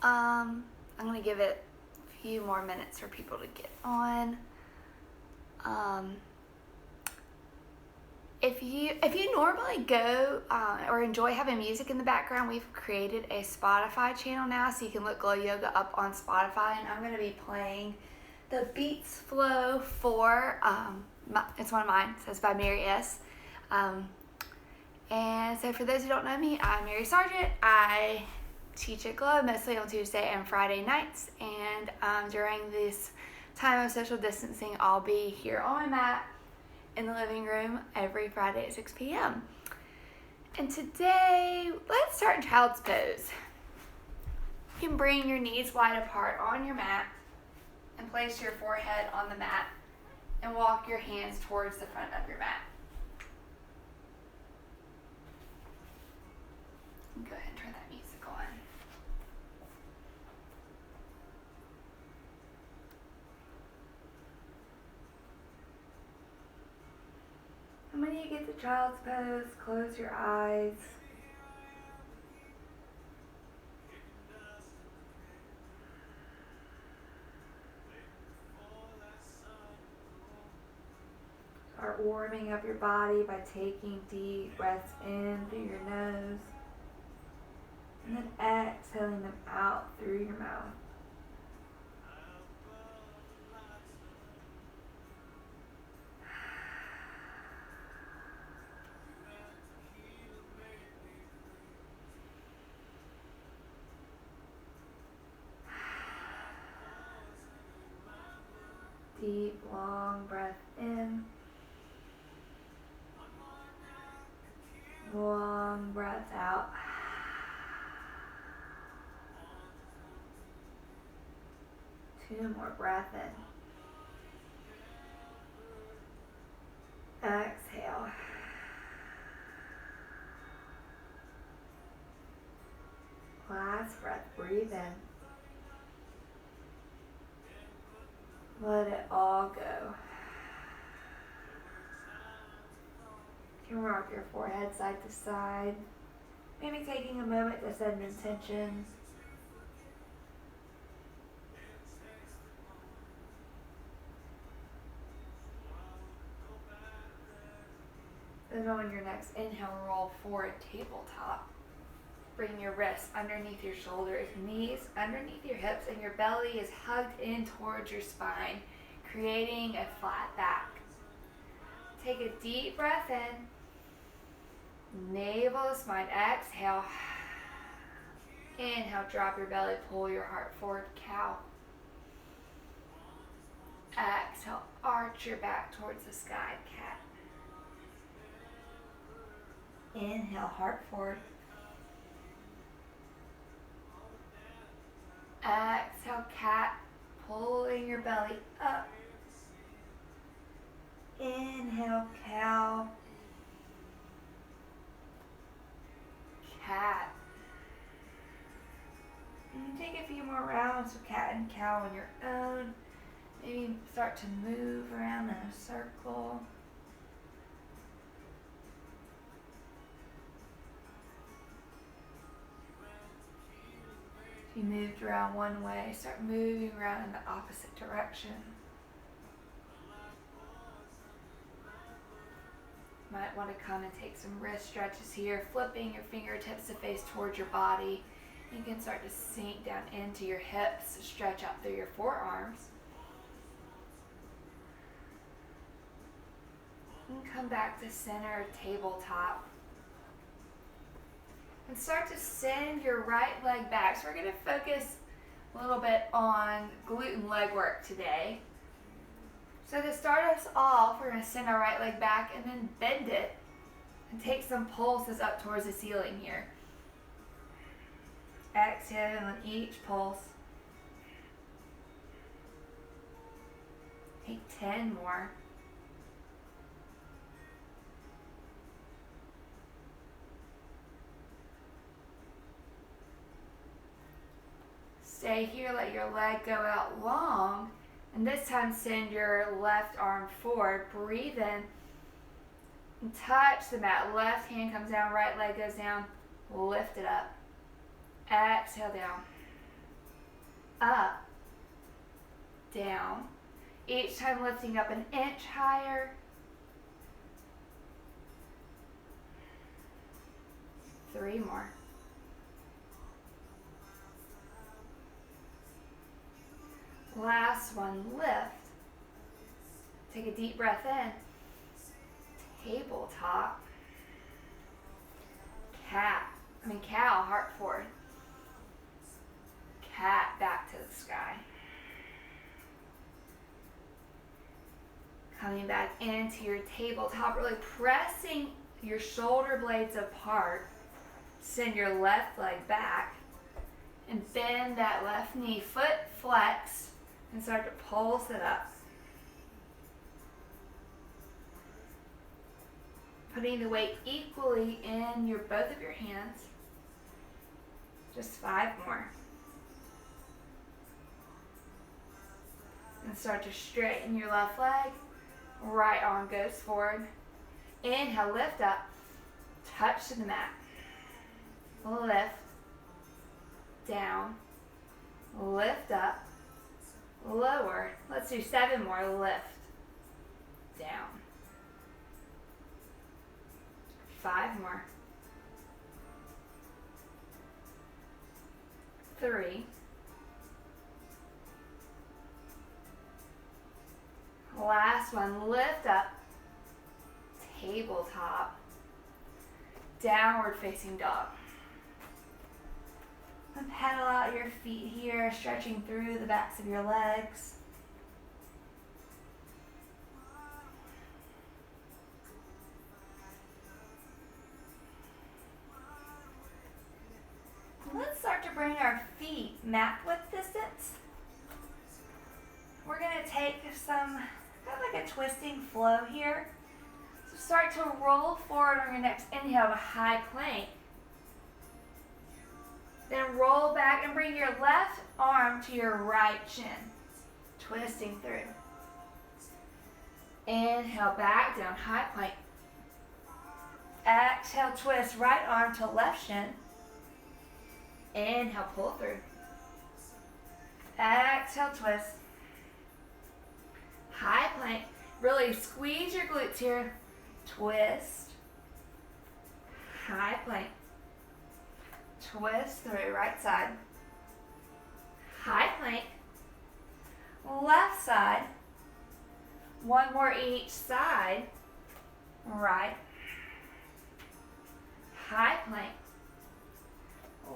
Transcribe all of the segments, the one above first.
I'm gonna give it a few more minutes for people to get on. If you normally go or enjoy having music in the background, we've created a Spotify channel now, so you can look Glow Yoga up on Spotify, and I'm going to be playing the Beats Flow 4. It's one of mine. It says by Mary S. And so for those who don't know me, I'm Mary Sargent. I teach at Glow mostly on Tuesday and Friday nights, and during this time of social distancing, I'll be here on my mat in the living room every Friday at 6 p.m. And today, let's start in child's pose. You can bring your knees wide apart on your mat and place your forehead on the mat and walk your hands towards the front of your mat. Go ahead and turn that music on. And when you get to child's pose, close your eyes. Start warming up your body by taking deep breaths in through your nose and then exhaling them out through your mouth. Deep, long breath in. Long breath out. Two more breaths in. Exhale. Last breath, breathe in. Let it all go. You can rock your forehead side to side. Maybe taking a moment to set an intention. Then on your next inhale, roll forward tabletop. Bring your wrists underneath your shoulders, knees underneath your hips, and your belly is hugged in towards your spine, creating a flat back. Take a deep breath in. Navel to spine. Exhale. Inhale, drop your belly, pull your heart forward, cow. Exhale, arch your back towards the sky, cat. Inhale, heart forward. Exhale, cat, pulling your belly up. Inhale, cow. Cat. And take a few more rounds of cat and cow on your own. Maybe start to move around in a circle. If you moved around one way, start moving around in the opposite direction. Might want to come and take some wrist stretches here, flipping your fingertips to face towards your body. You can start to sink down into your hips, stretch out through your forearms. And come back to center tabletop. And start to send your right leg back. So we're going to focus a little bit on glute and leg work today. So to start us off, we're going to send our right leg back and then bend it and take some pulses up towards the ceiling here. Exhale on each pulse. Take 10 more. Stay here, let your leg go out long, and this time send your left arm forward. Breathe in and touch the mat. Left hand comes down, right leg goes down. Lift it up. Exhale down. up, down. Each time lifting up an inch higher. 3 more. Last one, lift. Take a deep breath in. Tabletop. Cow, heart forward. Cat, back to the sky. Coming back into your tabletop, really pressing your shoulder blades apart. Send your left leg back and bend that left knee, foot flex, and start to pulse it up. Putting the weight equally in both of your hands. Just 5 more. And start to straighten your left leg. Right arm goes forward. Inhale, lift up. Touch to the mat. Lift. Down. Lift up. Lower. Let's do 7 more. Lift. Down. 5 more. 3. Last one, lift up, tabletop, downward facing dog. And pedal out your feet here, stretching through the backs of your legs. Let's start to bring our feet mat width distance. We're going to take some, kind of like a twisting flow here. So start to roll forward on your next inhale to high plank. Then roll back and bring your left arm to your right shin, twisting through. Inhale, back down, high plank. Exhale, twist right arm to left shin. Inhale, pull through. Exhale, twist. High plank. Really squeeze your glutes here. Twist. High plank. Twist through, right side. High plank. Left side. 1 more each side. Right. High plank.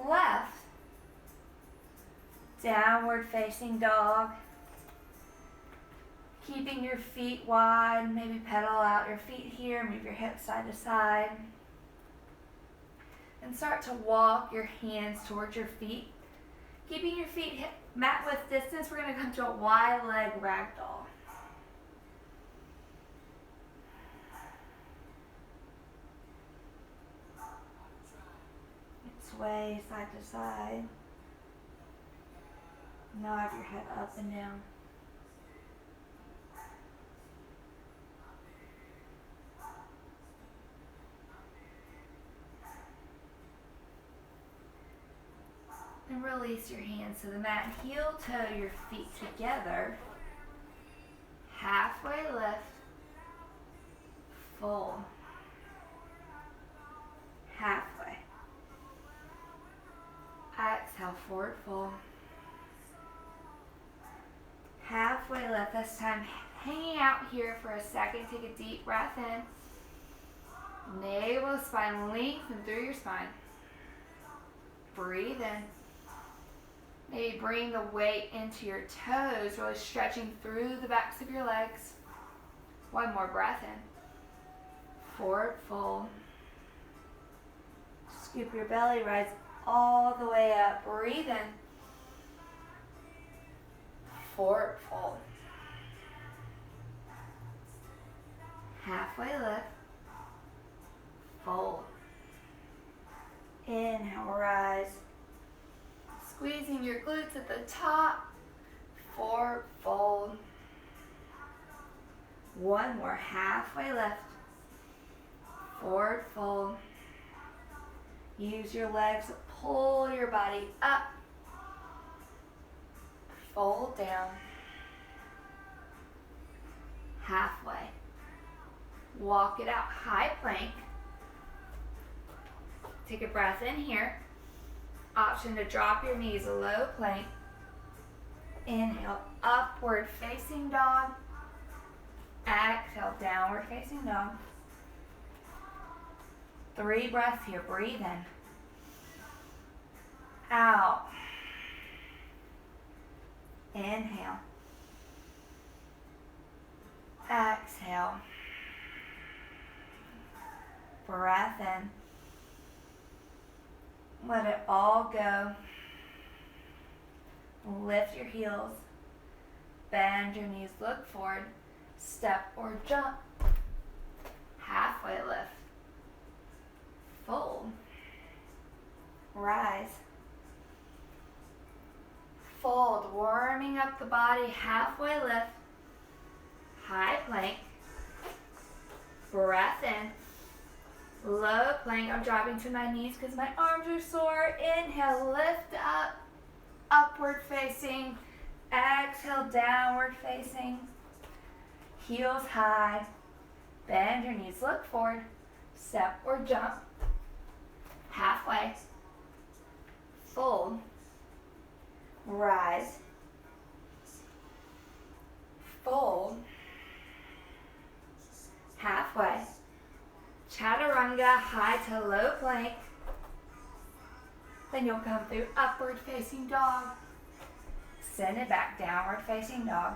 Left. Downward facing dog. Keeping your feet wide, maybe pedal out your feet here, move your hips side to side. And start to walk your hands towards your feet. Keeping your feet mat width distance, we're going to come to a wide leg ragdoll. Sway side to side. Nod your head up and down. And release your hands to the mat. Heel toe your feet together. Halfway lift. Fold. Halfway. Exhale, forward fold. Halfway lift. This time hanging out here for a second. Take a deep breath in. Navel, spine, lengthen through your spine. Breathe in. Maybe bring the weight into your toes, really stretching through the backs of your legs. 1 more breath in. Forward fold. Scoop your belly, rise all the way up. Breathe in. Forward fold. Halfway lift. Fold. Inhale, rise. Squeezing your glutes at the top. Forward fold. 1 more, halfway lift. Forward fold. Use your legs to pull your body up. Fold down. Halfway. Walk it out, high plank. Take a breath in here. Option to drop your knees, low plank. Inhale, upward facing dog. Exhale, downward facing dog. 3 breaths here, breathe in. Out. Inhale. Exhale. Breath in. Let it all go. Lift your heels. Bend your knees, look forward. Step or jump. Halfway lift. Fold. Rise. Fold, warming up the body, halfway lift. High plank. Breath in. Low plank. I'm dropping to my knees because my arms are sore. Inhale, lift up. Upward facing. Exhale, downward facing. Heels high. Bend your knees, look forward. Step or jump. Halfway. Fold. Rise. Fold. Halfway. Chaturanga, high to low plank. Then you'll come through upward facing dog. Send it back, downward facing dog.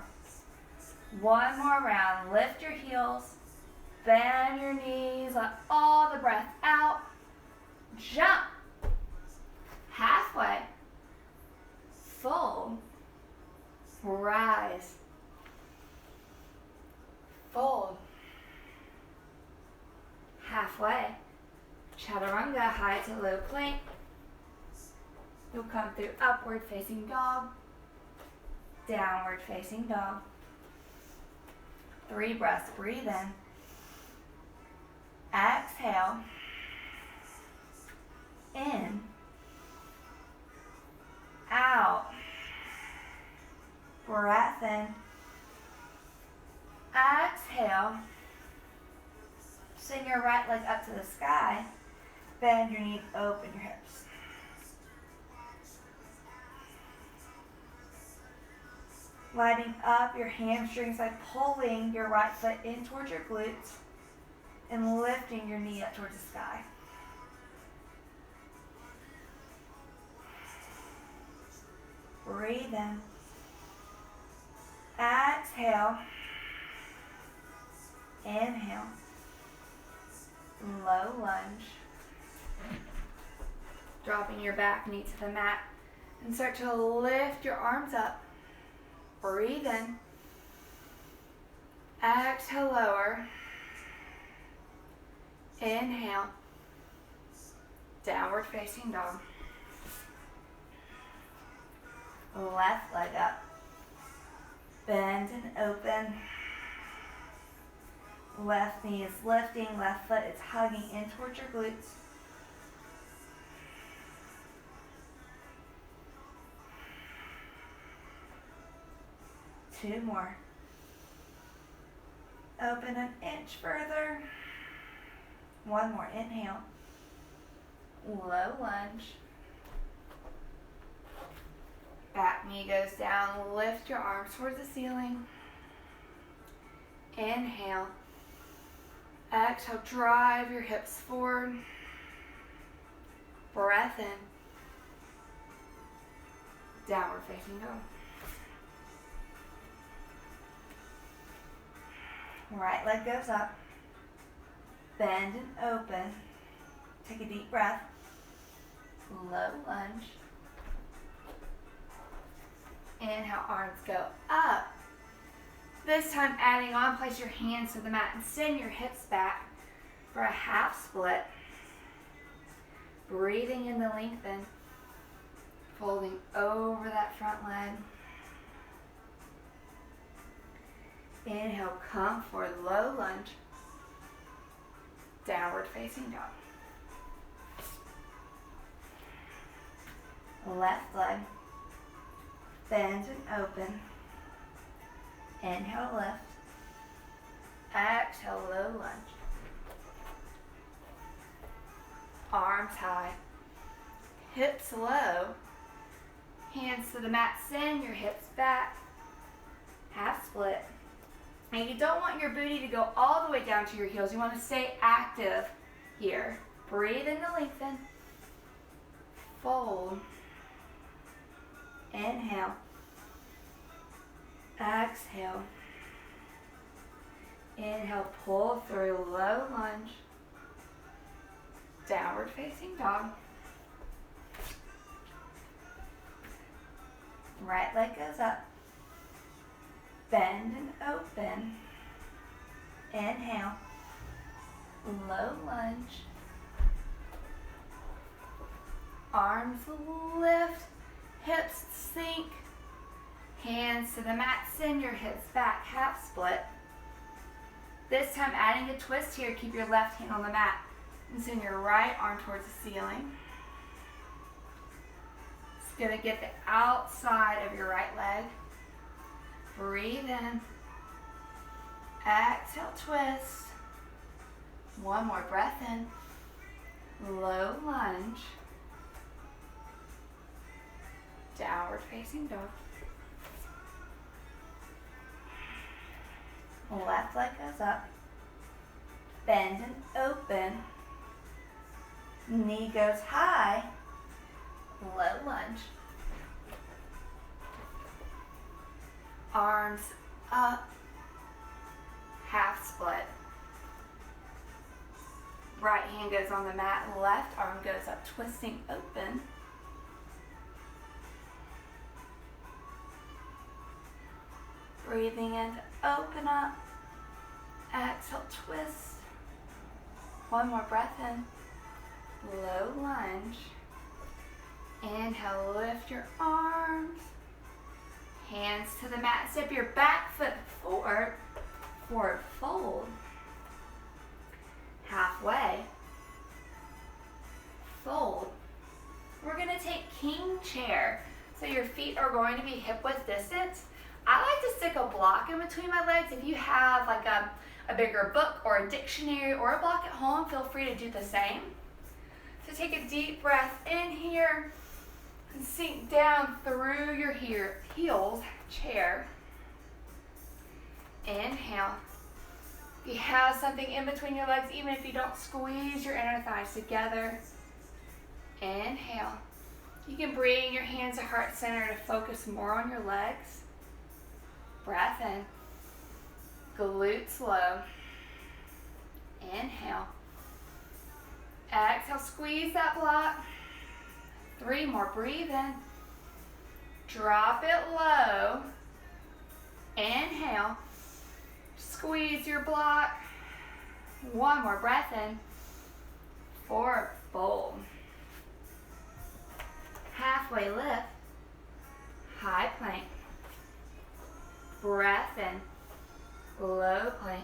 One more round. Lift your heels. Bend your knees. Let all the breath out. Jump. Halfway. Fold. Rise. Fold. Halfway. Chaturanga, high to low plank. You'll come through upward facing dog. Downward facing dog. 3 breaths, breathe in. Exhale. In. Out. Breath in. Exhale. Send your right leg up to the sky. Bend your knees, open your hips. Lighting up your hamstrings by pulling your right foot in towards your glutes and lifting your knee up towards the sky. Breathe in. Exhale. Inhale. Low lunge. Dropping your back knee to the mat and start to lift your arms up. Breathe in. Exhale, lower. Inhale. Downward facing dog. Left leg up. Bend and open. Left knee is lifting, left foot is hugging in towards your glutes. Two more. Open an inch further. One more. Inhale. Low lunge. Back knee goes down. Lift your arms towards the ceiling. Inhale. Exhale. Drive your hips forward. Breath in. Downward facing dog. Right leg goes up. Bend and open. Take a deep breath. Low lunge. Inhale, arms go up. This time adding on, place your hands to the mat and send your hips back for a half split. Breathing in the lengthen. Folding over that front leg. Inhale, come for low lunge. Downward facing dog. Left leg. bend and open. Inhale, lift. Exhale, low lunge. Arms high. Hips low. Hands to the mat, send your hips back. Half split. And you don't want your booty to go all the way down to your heels. You want to stay active here. Breathe in to lengthen. Fold. Inhale. Exhale. Inhale, pull through, low lunge. Downward facing dog. Right leg goes up. Bend and open. Inhale. Low lunge. Arms lift. Hips sink. Hands to the mat. Send your hips back. Half split. This time adding a twist here. Keep your left hand on the mat. And send your right arm towards the ceiling. It's going to get the outside of your right leg. Breathe in. Exhale, twist. One more breath in. Low lunge. Downward facing dog. Left leg goes up. Bend and open. Knee goes high. Low lunge. Arms up. Half split. Right hand goes on the mat. Left arm goes up, twisting open. Breathing in to open up. Exhale, twist. One more breath in. Low lunge. Inhale, lift your arms. Hands to the mat. Step your back foot forward. Forward fold. Halfway. Fold. We're going to take king chair. So your feet are going to be hip width distance. I like to stick a block in between my legs. If you have like a bigger book or a dictionary or a block at home, feel free to do the same. So take a deep breath in here and sink down through your heels, chair. Inhale. If you have something in between your legs, even if you don't squeeze your inner thighs together, inhale. You can bring your hands to heart center to focus more on your legs. Breath in. Glutes low. Inhale. Exhale, squeeze that block. 3 more, breathe in. Drop it low. Inhale. Squeeze your block. 1 more, breath in. Forward fold. Halfway lift. High plank. Breath in. Low plank.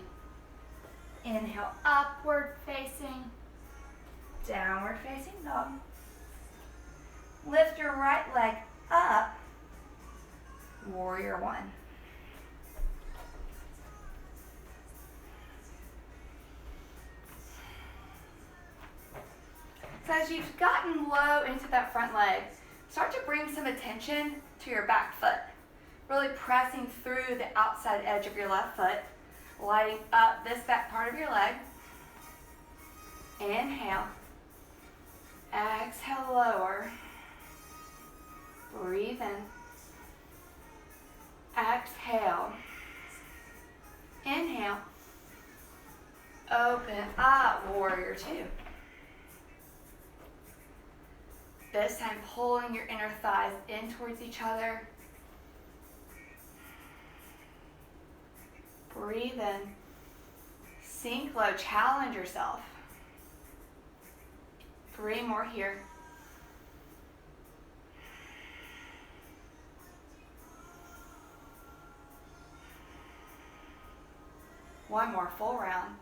Inhale, upward facing. Downward facing dog. Lift your right leg up. Warrior 1. So as you've gotten low into that front leg, start to bring some attention to your back foot. Really pressing through the outside edge of your left foot, lighting up this back part of your leg. Inhale. Exhale, lower. Breathe in. Exhale. Inhale. Open up, warrior 2. This time pulling your inner thighs in towards each other. Breathe in. Sink low, challenge yourself. 3 more here. One more, full round.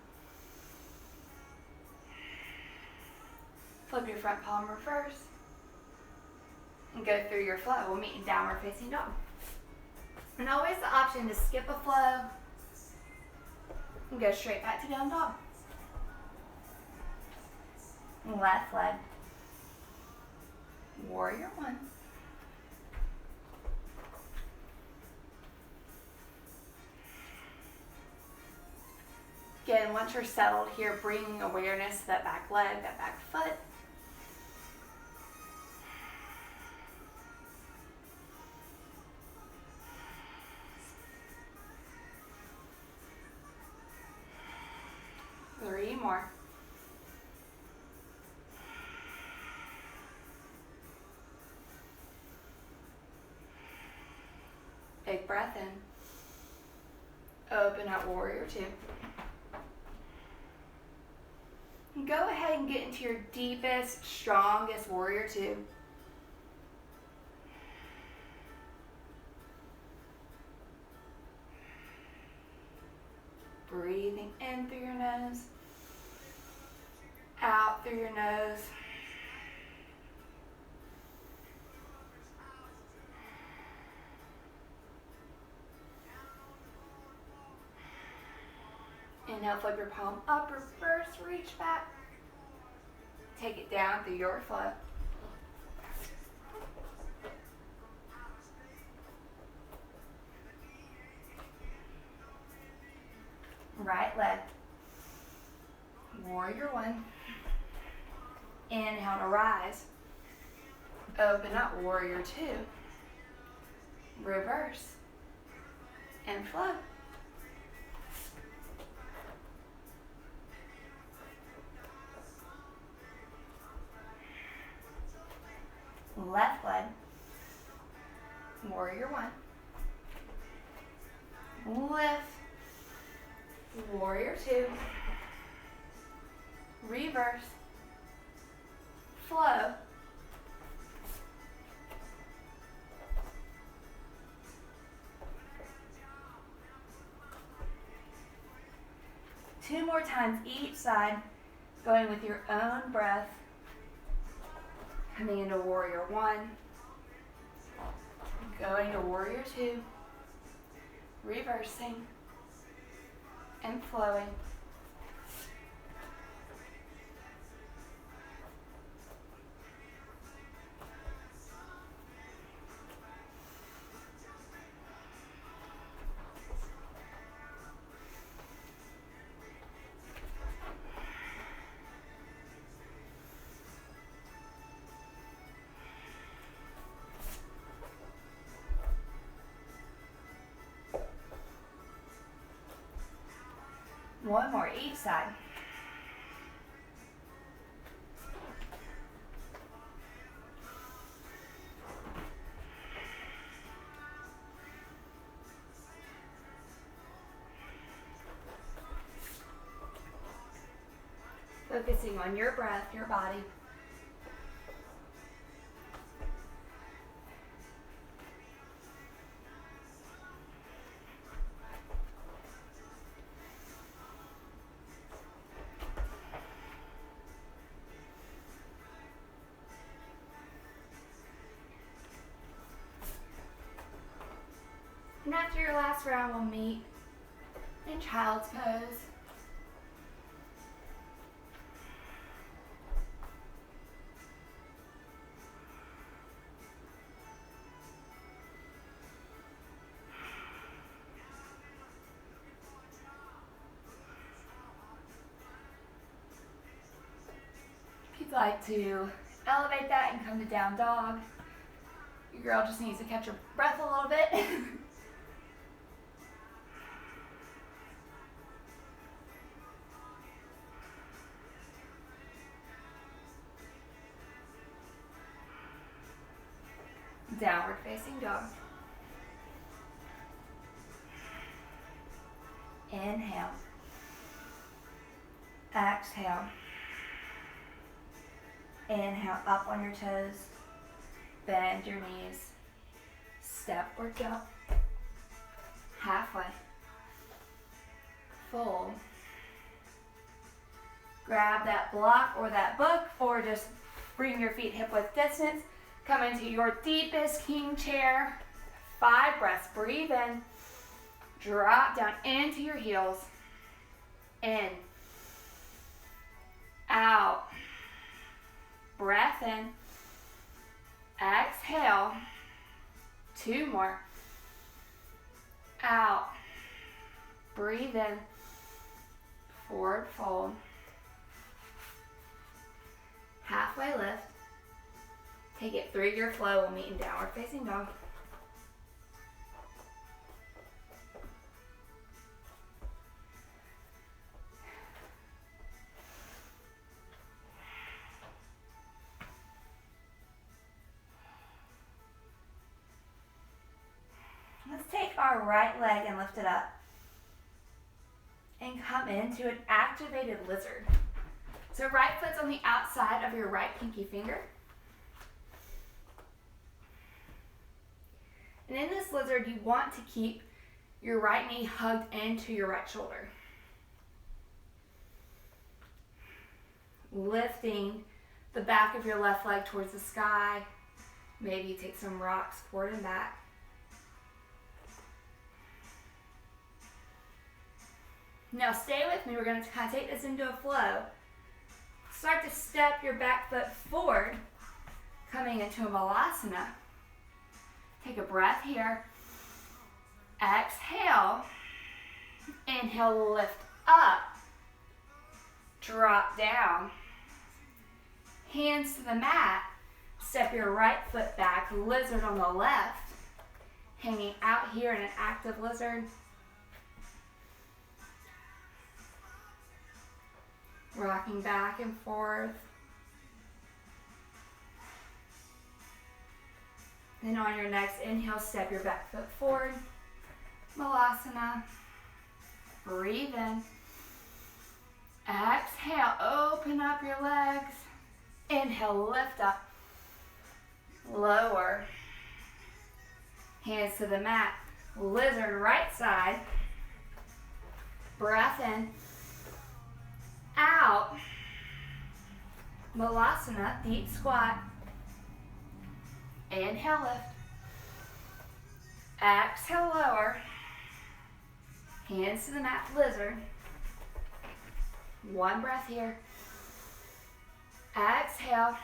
Flip your front palm reverse. And go through your flow. We'll meet in downward facing dog. And always the option to skip a flow and go straight back to down dog. Left leg. Warrior one. Again, once you're settled here, bringing awareness to that back leg, that back foot. Three more. Big breath in. Open up, warrior two. And go ahead and get into your deepest, strongest warrior two. Breathing in through your nose, out through your nose. Inhale, flip your palm up, reverse, reach back. Take it down through your flow. Right leg. Warrior one. Inhale to rise. Open up, warrior two. Reverse. And flow. Left leg. Warrior one. Lift. Warrior two. Reverse. Flow. Two more times each side, going with your own breath. Coming into warrior one. Going to warrior two. Reversing. And flowing. One more each side. Focusing on your breath, your body. And after your last round, we'll meet in child's pose. If you'd like to elevate that and come to down dog, your girl just needs to catch her breath a little bit. Downward facing dog. Inhale. Exhale. Inhale, up on your toes. Bend your knees. Step or jump. Halfway. Fold. Grab that block or that book, or just bring your feet hip width distance. Come into your deepest king chair. 5 breaths. Breathe in. Drop down into your heels. In. Out. Breath in. Exhale. 2 more. Out. Breathe in. Forward fold. Halfway lift. Take it through your flow. We'll meet in downward facing dog. Let's take our right leg and lift it up. And come into an activated lizard. So right foot's on the outside of your right pinky finger. And in this lizard, you want to keep your right knee hugged into your right shoulder. Lifting the back of your left leg towards the sky. Maybe you take some rocks forward and back. Now stay with me. We're going to kind of take this into a flow. Start to step your back foot forward, coming into a Malasana. Take a breath here. Exhale. Inhale, lift up. Drop down. Hands to the mat. Step your right foot back, lizard on the left. Hanging out here in an active lizard. Rocking back and forth. Then on your next inhale, step your back foot forward. Malasana. Breathe in. Exhale, open up your legs. Inhale, lift up. Lower. Hands to the mat. Lizard right side. Breath in. Out. Malasana, deep squat. Inhale, lift. Exhale, lower. Hands to the mat, lizard. 1 breath here. Exhale.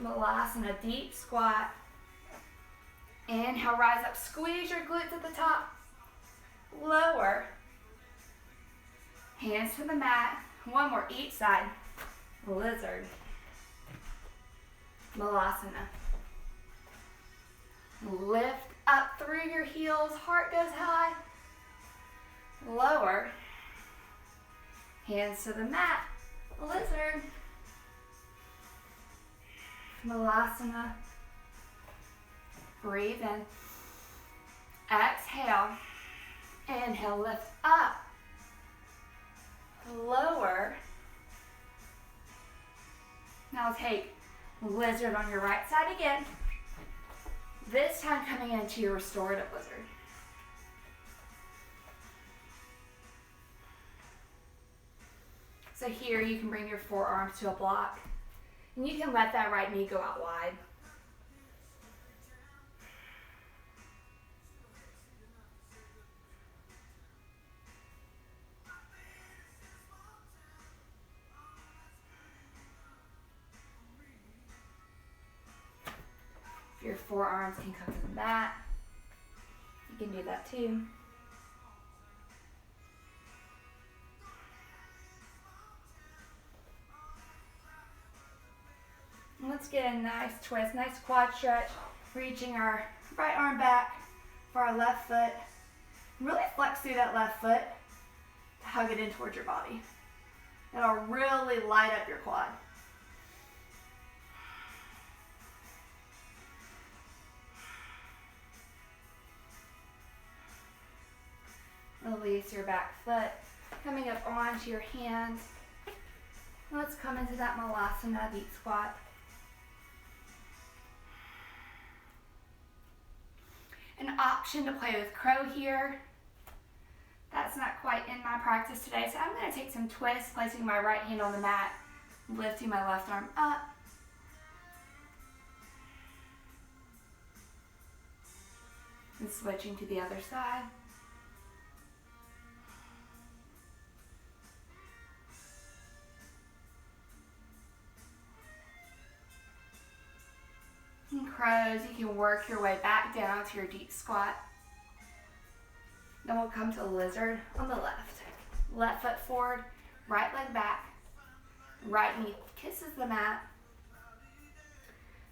Malasana, deep squat. Inhale, rise up. Squeeze your glutes at the top. Lower. Hands to the mat. 1 more each side. Lizard. Malasana. Lift up through your heels. Heart goes high. Lower. Hands to the mat. Lizard. Malasana. Breathe in. Exhale. Inhale, lift up. Lower. Now take lizard on your right side again. This time coming into your restorative lizard. So here you can bring your forearms to a block. And you can let that right knee go out wide. If your forearms can come to the mat, you can do that too. Let's get a nice twist, nice quad stretch, reaching our right arm back for our left foot. Really flex through that left foot to hug it in towards your body. That'll really light up your quad. Release your back foot, coming up onto your hands. Let's come into that Malasana deep squat. An option to play with crow here. That's not quite in my practice today, so I'm going to take some twists, placing my right hand on the mat, lifting my left arm up. switching to the other side. And crows, you can work your way back down to your deep squat. Then we'll come to lizard on the left. Left foot forward, right leg back. Right knee kisses the mat.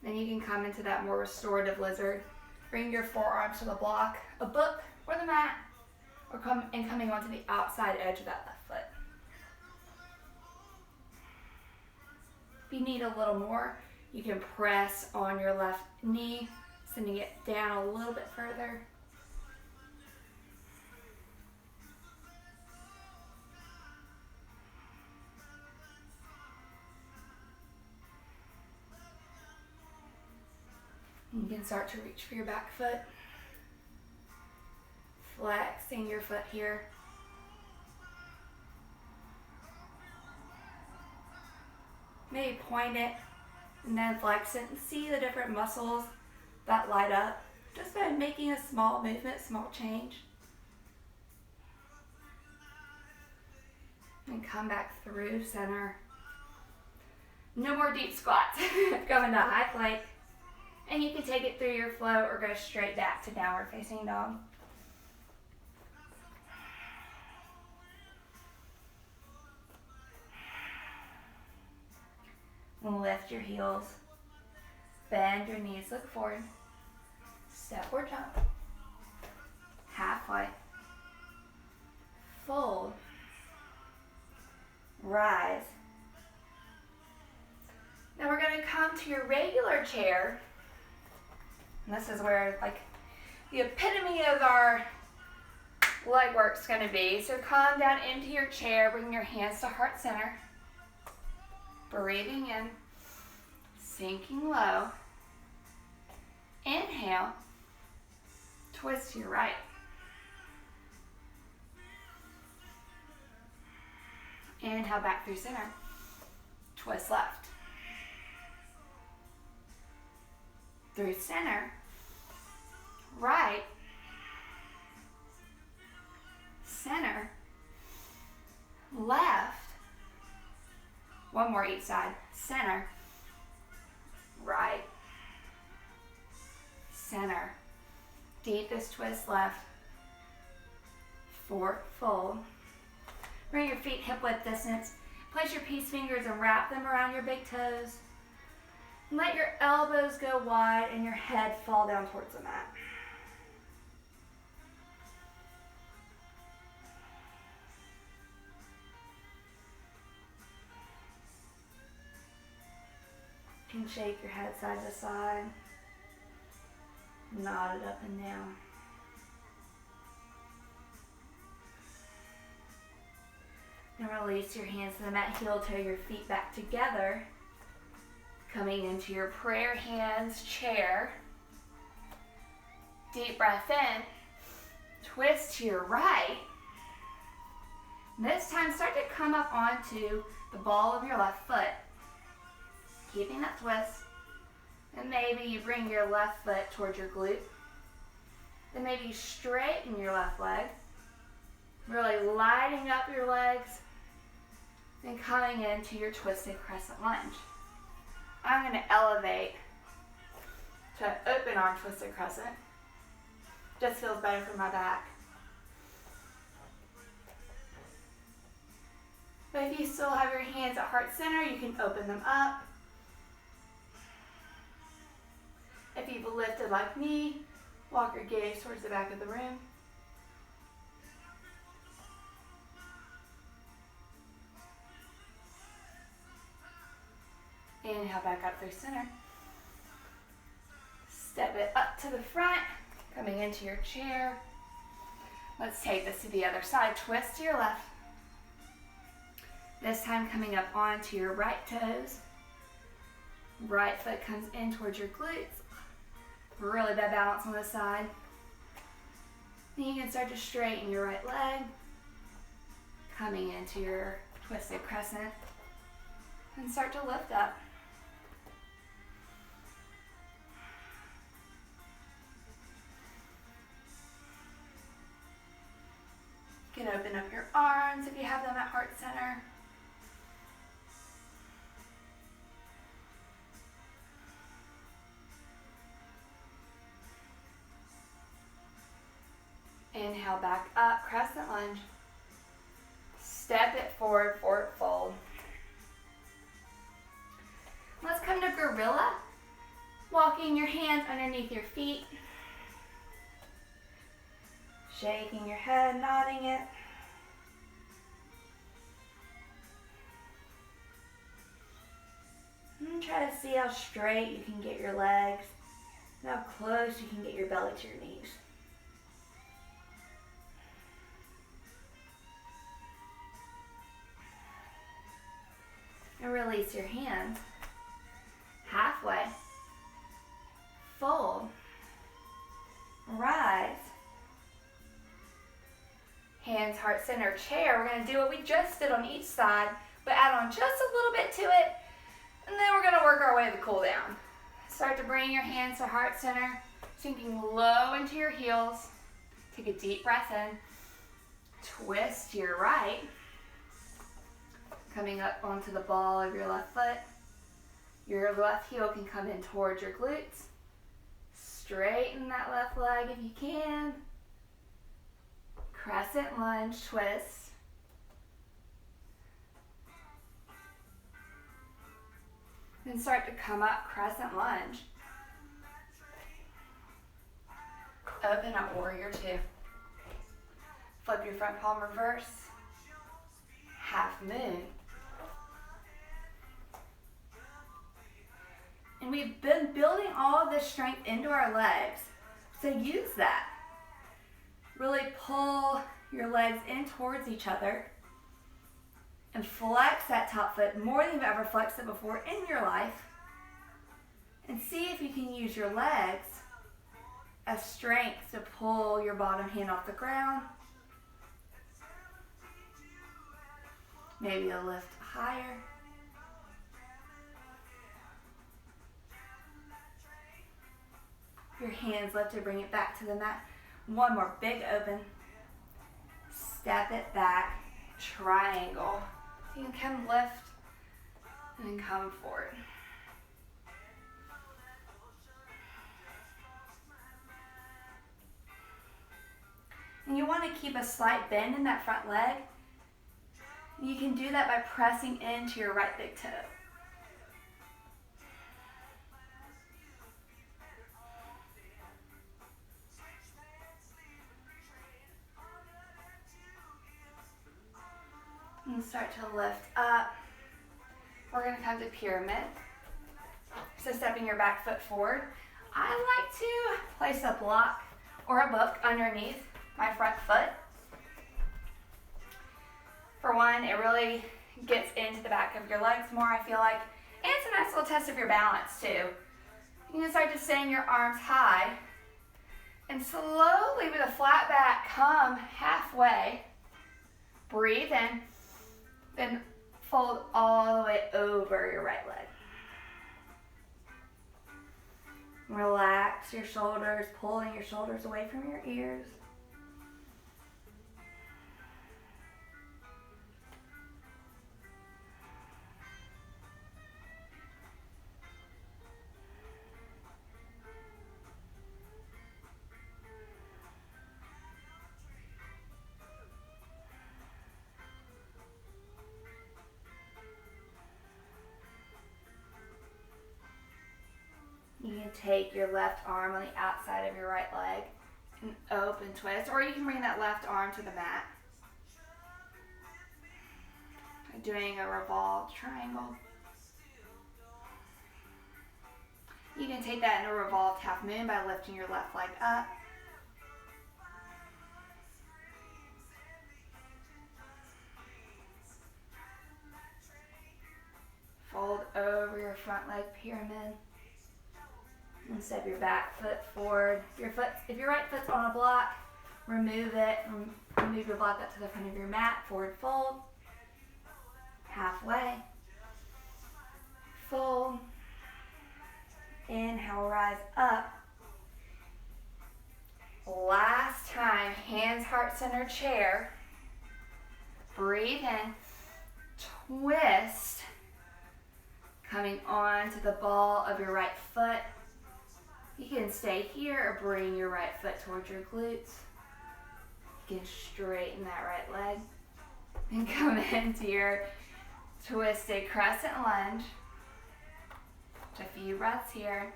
Then you can come into that more restorative lizard. Bring your forearms to the block, a book, or the mat, or coming onto the outside edge of that left foot. If you need a little more, you can press on your left knee, sending it down a little bit further. You can start to reach for your back foot, flexing your foot here. Maybe point it and then flex it and see the different muscles that light up just by making a small movement, small change. And come back through center. No more deep squats. Go into high plank. And you can take it through your flow or go straight back to downward facing dog. And lift your heels. Bend your knees, look forward. Step or jump. Halfway. Fold. Rise. Now we're going to come to your regular chair. And this is where the epitome of our leg work's going to be. So come down into your chair, bring your hands to heart center. Breathing in, sinking low. Inhale, twist to your right. Inhale back through center, twist left. Through center, right, center, left, one more each side, center, right, center, deepest twist left, forward fold. Bring your feet hip width distance, place your peace fingers and wrap them around your big toes. Let your elbows go wide and your head fall down towards the mat. You can shake your head side to side, nod it up and down. And release your hands to the mat, heel toe your feet back together. Coming into your prayer hands chair. Deep breath in. Twist to your right. This time start to come up onto the ball of your left foot. Keeping that twist. And maybe you bring your left foot towards your glute. Then maybe you straighten your left leg. Really lighting up your legs. Then coming into your twisted crescent lunge. I'm going to elevate to an open arm twisted crescent. Just feels better for my back. But if you still have your hands at heart center, you can open them up. If you've lifted like me, walk your gaze towards the back of the room. Inhale back up through center. Step it up to the front, coming into your chair. Let's take this to the other side. Twist to your left. This time coming up onto your right toes. Right foot comes in towards your glutes. Really bad balance on this side. Then you can start to straighten your right leg. Coming into your twisted crescent. And start to lift up. Inhale, back up, crescent lunge. Step it forward, forward fold. Let's come to gorilla. Walking your hands underneath your feet. Shaking your head, nodding it. And try to see how straight you can get your legs, and how close you can get your belly to your knees. And release your hands. Halfway. Fold. Rise. Hands, heart center, chair. We're going to do what we just did on each side, but add on just a little bit to it, and then we're going to work our way to the cool down. Start to bring your hands to heart center, sinking low into your heels. Take a deep breath in. Twist to your right. Coming up onto the ball of your left foot. Your left heel can come in towards your glutes. Straighten that left leg if you can. Crescent lunge, twist. Then start to come up, crescent lunge. Open up, warrior two. Flip your front palm reverse. Half moon. And we've been building all of this strength into our legs. So use that. Really pull your legs in towards each other and flex that top foot more than you've ever flexed it before in your life. And see if you can use your legs as strength to pull your bottom hand off the ground. Maybe a lift higher. Your hands lifted, bring it back to the mat. One more, big open. Step it back, triangle. You can come lift and then come forward. And you want to keep a slight bend in that front leg. You can do that by pressing into your right big toe. And start to lift up. We're going to come to pyramid. So stepping your back foot forward. I like to place a block or a book underneath my front foot. For one, it really gets into the back of your legs more, I feel like. And it's a nice little test of your balance too. You can start to send your arms high and slowly with a flat back come halfway. Breathe in. Then fold all the way over your right leg. Relax your shoulders, pulling your shoulders away from your ears. You can take your left arm on the outside of your right leg and open twist, or you can bring that left arm to the mat. Doing a revolved triangle. You can take that in a revolved half moon by lifting your left leg up. Fold over your front leg pyramid. And step your back foot forward. If your right foot's on a block, remove it. Move your block up to the front of your mat. Forward fold. Halfway. Fold. Inhale, rise up. Last time, hands, heart center, chair. Breathe in. Twist. Coming on to the ball of your right foot. You can stay here or bring your right foot towards your glutes. Again, straighten that right leg. And come into your twisted crescent lunge. Just a few breaths here.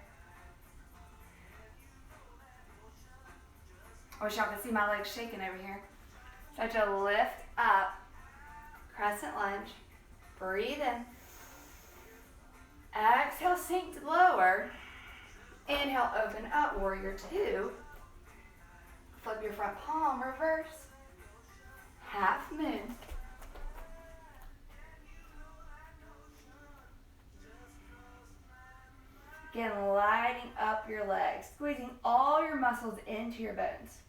I wish y'all could see my legs shaking over here. Start to lift up, crescent lunge. Breathe in. Exhale, sink to lower. Inhale, open up, warrior two. Flip your front palm, reverse. Half moon. Again, lighting up your legs, squeezing all your muscles into your bones.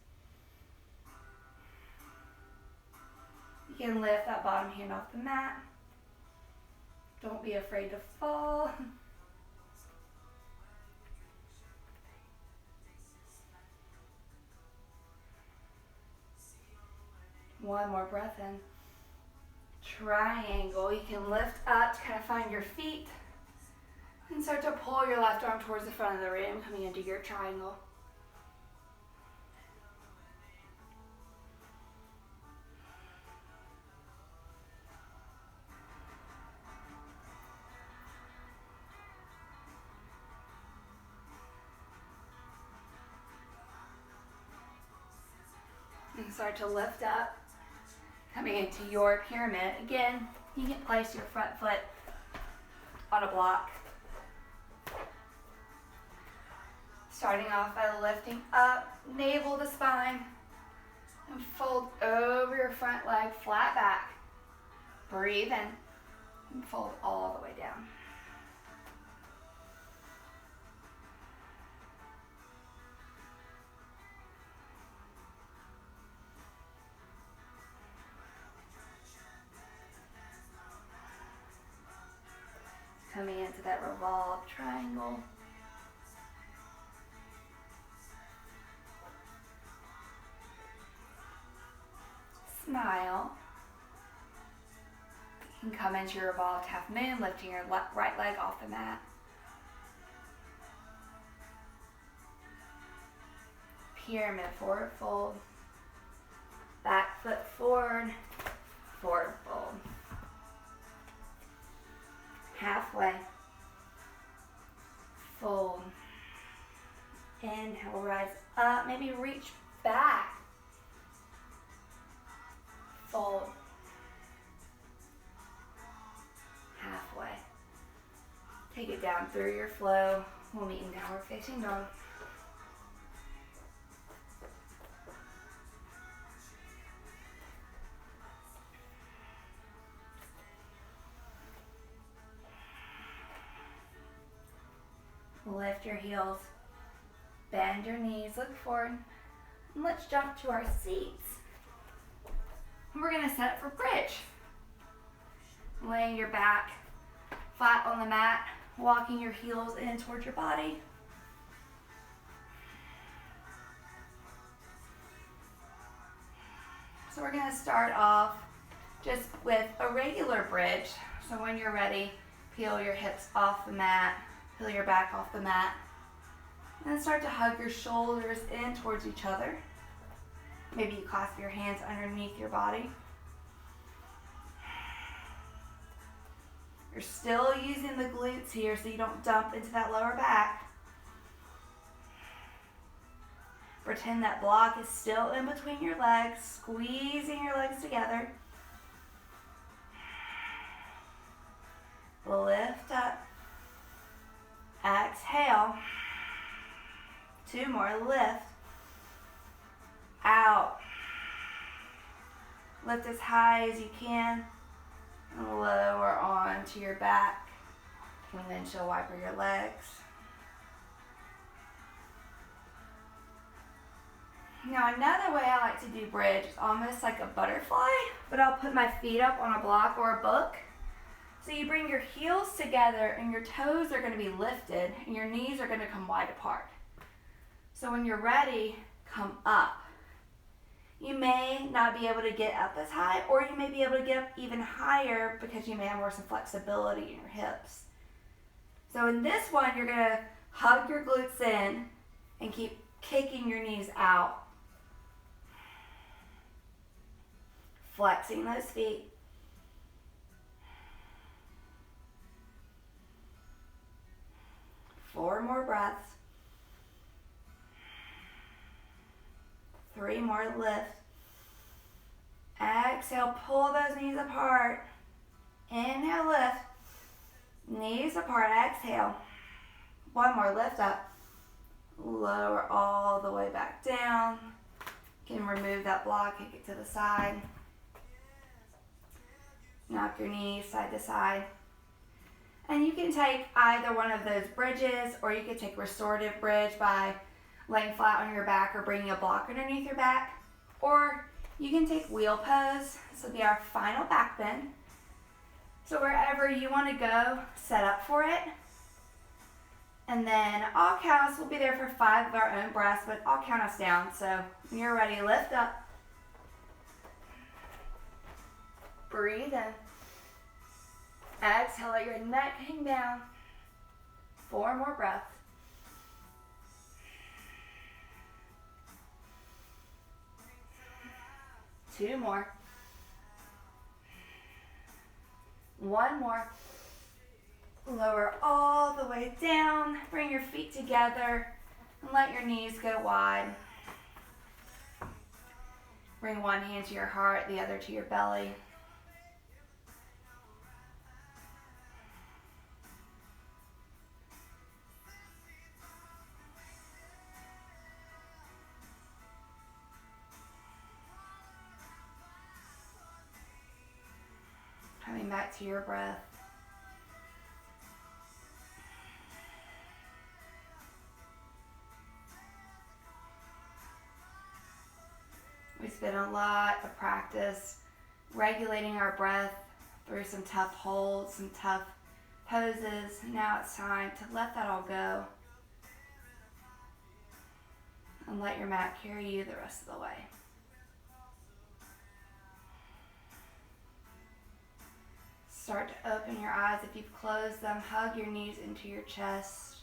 You can lift that bottom hand off the mat. Don't be afraid to fall. One more breath in. Triangle. You can lift up to kind of find your feet and start to pull your left arm towards the front of the room, coming into your triangle. And start to lift up, coming into your pyramid. Again, you can place your front foot on a block. Starting off by lifting up, navel to spine, and fold over your front leg, flat back. Breathe in, and fold all the way down. Coming into that revolved triangle. Smile. You can come into your revolved half moon, lifting your right leg off the mat. Pyramid, forward fold. Back foot forward, forward fold. Halfway. Fold. Inhale, rise up. Maybe reach back. Fold. Halfway. Take it down through your flow. We'll meet in downward facing dog. Lift your heels, bend your knees, look forward, and let's jump to our seats. We're going to set up for bridge. Laying your back flat on the mat, walking your heels in towards your body. So we're going to start off just with a regular bridge. So when you're ready, peel your hips off the mat. Peel your back off the mat. And then start to hug your shoulders in towards each other. Maybe you clasp your hands underneath your body. You're still using the glutes here so you don't dump into that lower back. Pretend that block is still in between your legs, squeezing your legs together. Lift up. Exhale. Two more. Lift. Out. Lift as high as you can. And lower onto your back. Windshield wiper your legs. Now another way I like to do bridge is almost like a butterfly, but I'll put my feet up on a block or a book. So you bring your heels together and your toes are going to be lifted and your knees are going to come wide apart. So when you're ready, come up. You may not be able to get up as high, or you may be able to get up even higher because you may have more some flexibility in your hips. So in this one, you're going to hug your glutes in and keep kicking your knees out. Flexing those feet. Four more breaths. 3 more, lift. Exhale, pull those knees apart. Inhale, lift. Knees apart, exhale. 1 more, lift up. Lower all the way back down. You can remove that block, kick it to the side. Knock your knees side to side. And you can take either one of those bridges, or you could take restorative bridge by laying flat on your back or bringing a block underneath your back. Or you can take wheel pose. This will be our final back bend. So wherever you want to go, set up for it. And then I'll count us. We'll be there for 5 of our own breaths, but I'll count us down. So when you're ready, lift up. Breathe in. Exhale, let your neck hang down. 4 more breaths. 2 more. 1 more. Lower all the way down. Bring your feet together and let your knees go wide. Bring one hand to your heart, the other to your belly. Coming back to your breath. We spent a lot of practice regulating our breath through some tough holds, some tough poses. Now it's time to let that all go and let your mat carry you the rest of the way. Start to open your eyes. If you've closed them, hug your knees into your chest.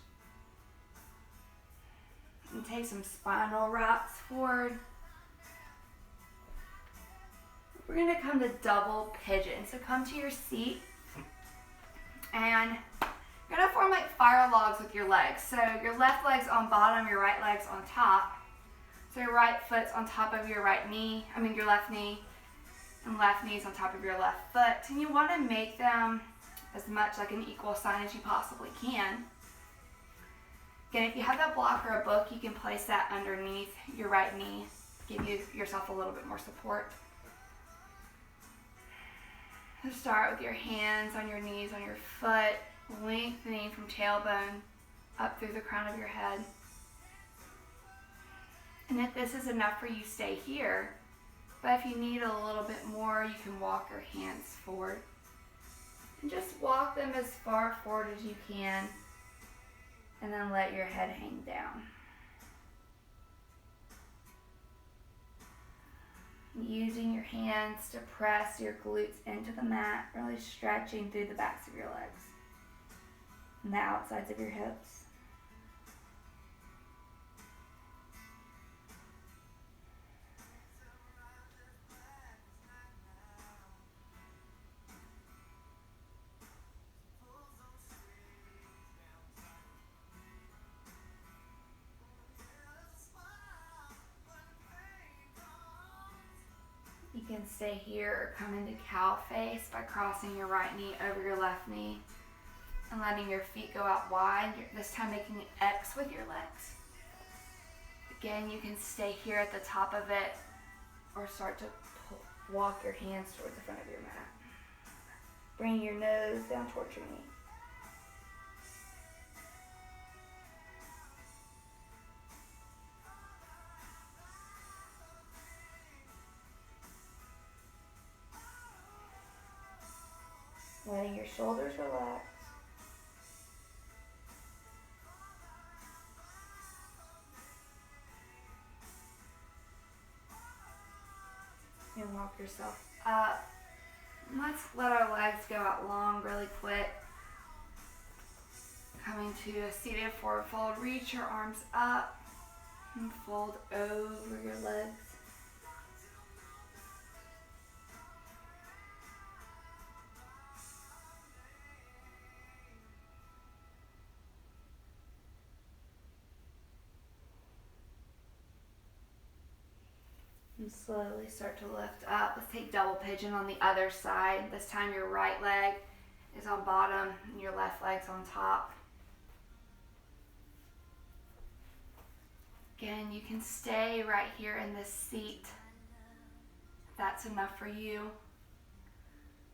And take some spinal rocks forward. We're going to come to double pigeon. So come to your seat. And you're going to form like fire logs with your legs. So your left leg's on bottom, your right leg's on top. So your right foot's on top of your left knee. And left knee's on top of your left foot. And you want to make them as much like an equal sign as you possibly can. Again, if you have that block or a book, you can place that underneath your right knee. Give yourself a little bit more support. So start with your hands on your knees, on your foot, lengthening from tailbone up through the crown of your head. And if this is enough for you, stay here. But if you need a little bit more, you can walk your hands forward. And just walk them as far forward as you can. And then let your head hang down. Using your hands to press your glutes into the mat, really stretching through the backs of your legs and the outsides of your hips. You can stay here or come into cow face by crossing your right knee over your left knee and letting your feet go out wide, this time making an X with your legs. Again, you can stay here at the top of it or start to walk your hands towards the front of your mat. Bring your nose down towards your knee. Letting your shoulders relax. And walk yourself up. And let's let our legs go out long really quick. Coming to a seated forward fold. Reach your arms up and fold over your legs. And slowly start to lift up. Let's take double pigeon on the other side. This time your right leg is on bottom and your left leg's on top. Again, you can stay right here in this seat. That's enough for you.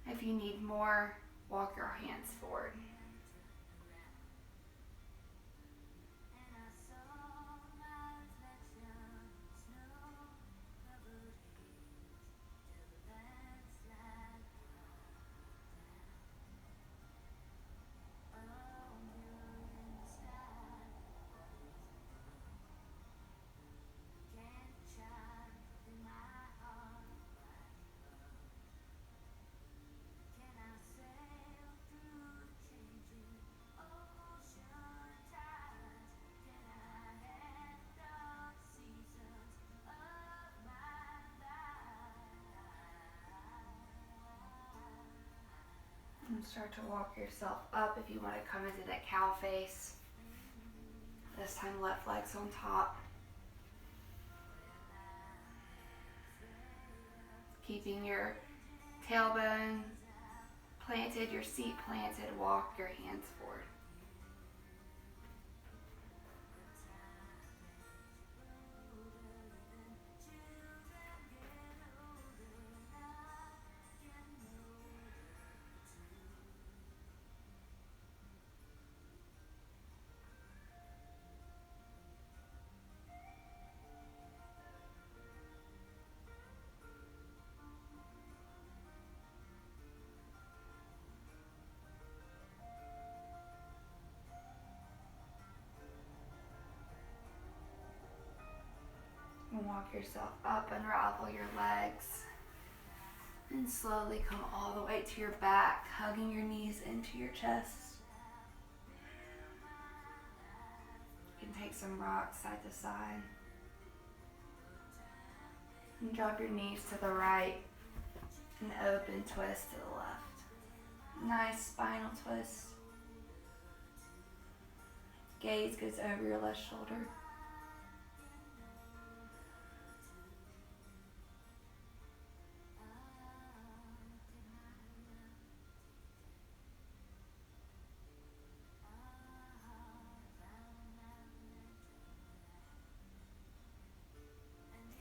If you need more, walk your hands forward. And start to walk yourself up if you want to come into that cow face. This time left leg's on top. Keeping your tailbone planted, your seat planted, walk your hands forward. And walk yourself up, unravel your legs, and slowly come all the way to your back, hugging your knees into your chest. You can take some rocks side to side. And drop your knees to the right and open twist to the left. Nice spinal twist. Gaze goes over your left shoulder.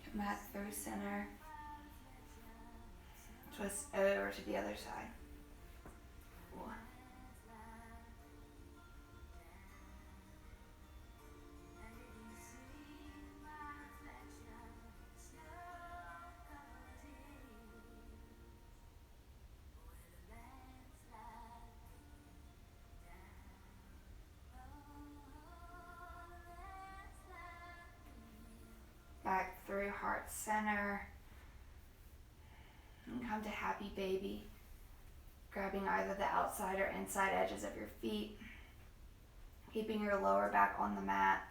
Come back through center. Twist over to the other side. One. Back through heart center. And come to happy baby. Grabbing either the outside or inside edges of your feet. Keeping your lower back on the mat.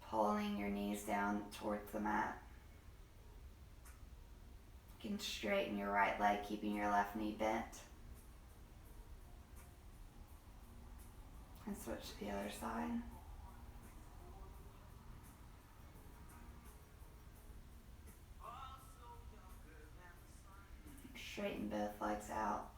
Pulling your knees down towards the mat. You can straighten your right leg, keeping your left knee bent. And switch to the other side. Straighten both legs out.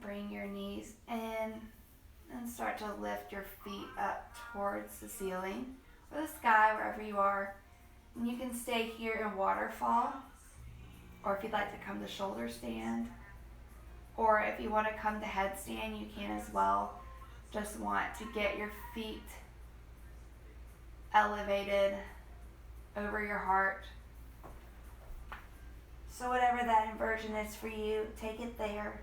Bring your knees in and start to lift your feet up towards the ceiling or the sky, wherever you are. And you can stay here in waterfall, or if you'd like to come to shoulder stand, or if you want to come to headstand, you can as well. Just want to get your feet elevated over your heart. So whatever that inversion is for you, take it there.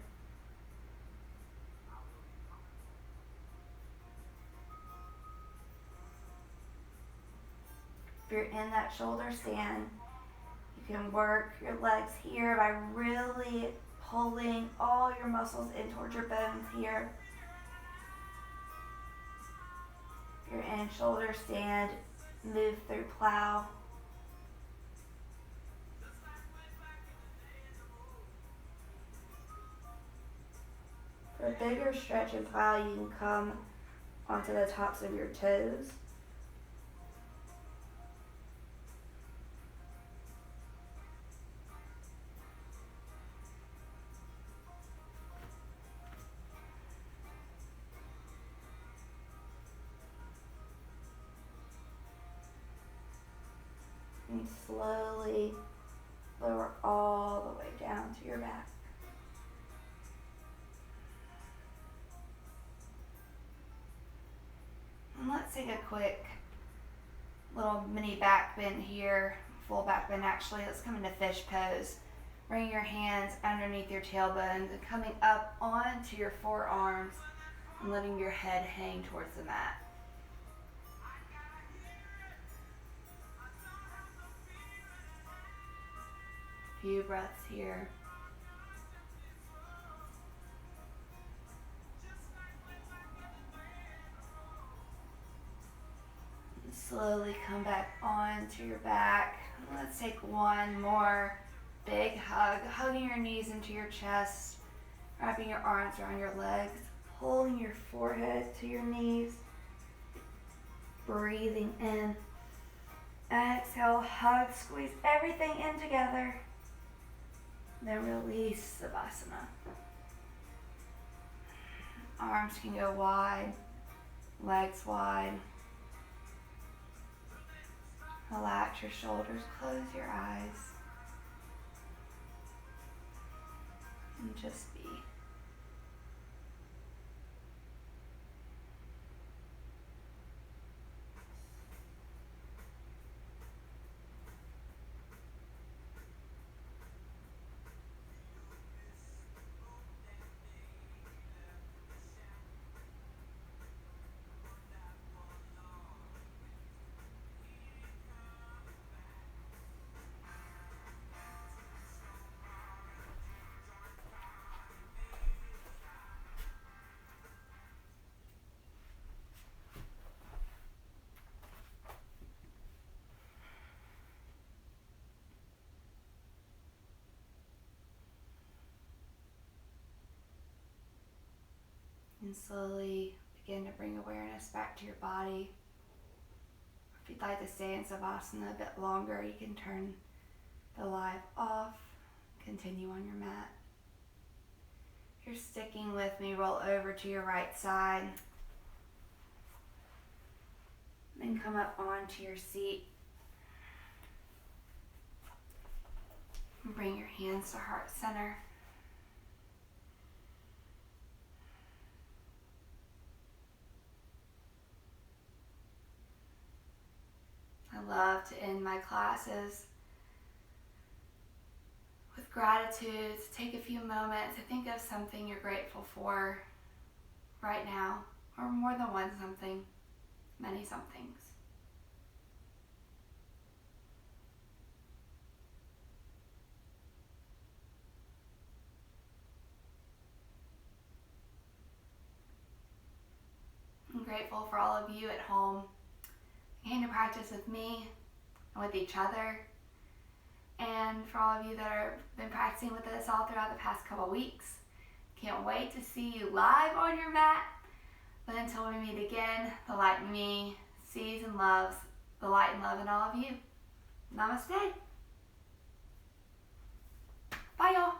If you're in that shoulder stand, you can work your legs here by really pulling all your muscles in towards your bones here. If you're in shoulder stand, move through plow. For the bigger stretch and plow, you can come onto the tops of your toes. And slowly lower all the way down to your back. And let's take a quick little mini back bend here, full back bend actually. Let's come into fish pose. Bring your hands underneath your tailbones and coming up onto your forearms and letting your head hang towards the mat. Few breaths here. And slowly come back onto your back. Let's take one more big hug, hugging your knees into your chest, wrapping your arms around your legs, pulling your forehead to your knees, breathing in. Exhale, hug, squeeze everything in together. Then release Savasana. Arms can go wide, legs wide. Relax your shoulders, close your eyes. And just be. And slowly begin to bring awareness back to your body. If you'd like to stay in Savasana a bit longer, you can turn the live off, continue on your mat. If you're sticking with me, roll over to your right side. Then come up onto your seat. And bring your hands to heart center. I love to end my classes with gratitude, to take a few moments to think of something you're grateful for right now, or more than one something, many somethings. I'm grateful for all of you at home, came to practice with me and with each other, and for all of you that have been practicing with us all throughout the past couple weeks. Can't wait to see you live on your mat. But until we meet again, the light in me sees and loves the light and love in all of you. Namaste. Bye, y'all.